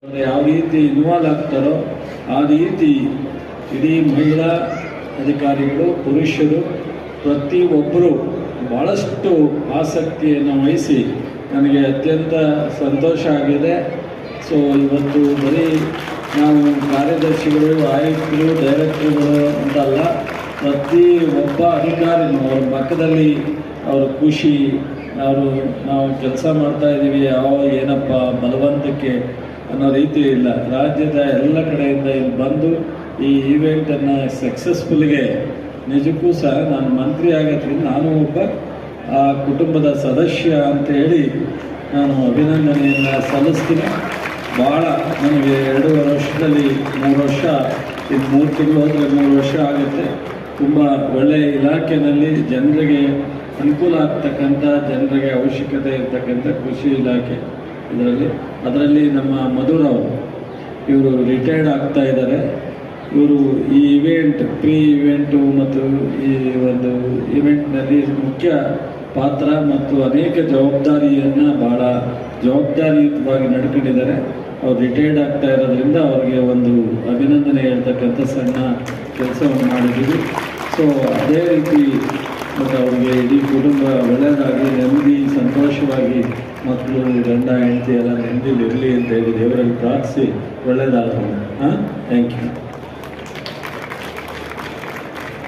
ಯಾವ ರೀತಿ ಇನ್ವಾಲ್ವ್ ಆಗ್ತಾರೋ ಆ ರೀತಿ ಇಡೀ ಮಹಿಳಾ ಅಧಿಕಾರಿಗಳು, ಪುರುಷರು ಪ್ರತಿಯೊಬ್ಬರು ಭಾಳಷ್ಟು ಆಸಕ್ತಿಯನ್ನು ವಹಿಸಿ ನನಗೆ ಅತ್ಯಂತ ಸಂತೋಷ ಆಗಿದೆ. ಸೊ ಇವತ್ತು ಬರೀ ನಾವು ಕಾರ್ಯದರ್ಶಿಗಳು, ಆಯುಕ್ತರು, ಡೈರೆಕ್ಟರ್ಗಳು ಅಂತಲ್ಲ, ಪ್ರತಿ ಒಬ್ಬ ಅಧಿಕಾರಿನೂ ಅವ್ರ ಪಕ್ಕದಲ್ಲಿ ಅವ್ರ ಖುಷಿ, ನಾವು ಕೆಲಸ ಮಾಡ್ತಾಯಿದ್ದೀವಿ ಏನಪ್ಪ ಬಲವಂತಕ್ಕೆ ಅನ್ನೋ ರೀತಿ ಇಲ್ಲ. ರಾಜ್ಯದ ಎಲ್ಲ ಕಡೆಯಿಂದ ಇಲ್ಲಿ ಬಂದು ಈ ಈವೆಂಟನ್ನು ಸಕ್ಸಸ್ಫುಲ್ಗೆ ನಿಜಕ್ಕೂ ಸಹ ನಾನು ಮಂತ್ರಿ ಆಗೋದ್ರಿಂದ ನಾನು ಒಬ್ಬ ಆ ಕುಟುಂಬದ ಸದಸ್ಯ ಅಂತೇಳಿ ನಾನು ಅಭಿನಂದನೆಯನ್ನು ಸಲ್ಲಿಸ್ತೀನಿ. ಭಾಳ ನನಗೆ 2.5 ವರ್ಷದಲ್ಲಿ 3 ವರ್ಷ, ಇದು 3 ತಿಂಗಳು ಹೋದರೆ 3 ವರ್ಷ ಆಗುತ್ತೆ. ತುಂಬ ಒಳ್ಳೆಯ ಇಲಾಖೆಯಲ್ಲಿ ಜನರಿಗೆ ಅನುಕೂಲ ಆಗ್ತಕ್ಕಂಥ, ಜನರಿಗೆ ಅವಶ್ಯಕತೆ ಇರ್ತಕ್ಕಂಥ ಕೃಷಿ ಇಲಾಖೆ ಅದರಲ್ಲಿ ನಮ್ಮ ಮಧುರವರು ಇವರು ರಿಟೈರ್ಡ್ ಆಗ್ತಾ ಇದ್ದಾರೆ. ಇವರು ಈ ಪ್ರೀ ಇವೆಂಟು ಮತ್ತು ಈ ಒಂದು ಇವೆಂಟ್ನಲ್ಲಿ ಮುಖ್ಯ ಪಾತ್ರ ಮತ್ತು ಅನೇಕ ಜವಾಬ್ದಾರಿಯನ್ನು ಭಾಳ ಜವಾಬ್ದಾರಿಯುತವಾಗಿ ನಡ್ಕೊಂಡಿದ್ದಾರೆ. ಅವ್ರು ರಿಟೈರ್ಡ್ ಆಗ್ತಾ ಇರೋದ್ರಿಂದ ಅವ್ರಿಗೆ ಒಂದು ಅಭಿನಂದನೆ ಹೇಳ್ತಕ್ಕಂಥ ಸಣ್ಣ ಕೆಲಸವನ್ನು ಮಾಡಿದ್ದೀವಿ. ಸೊ ಅದೇ ರೀತಿ ಮತ್ತು ಅವ್ರಿಗೆ ಇಡೀ ಕುಟುಂಬ ಒಳ್ಳೆಯದಾಗಿ ನೆಮ್ಮದಿ ಸಂತೋಷವಾಗಿ ಮಕ್ಕಳು, ಗಂಡ ಹೆಂಡತಿ ಎಲ್ಲ ನೆಮ್ಮದಿಲಿರಲಿ ಅಂತ ಹೇಳಿ ದೇವರಲ್ಲಿ ಪ್ರಾರ್ಥಿಸಿ ಒಳ್ಳೆಯದಾಗಲಿ. Thank you.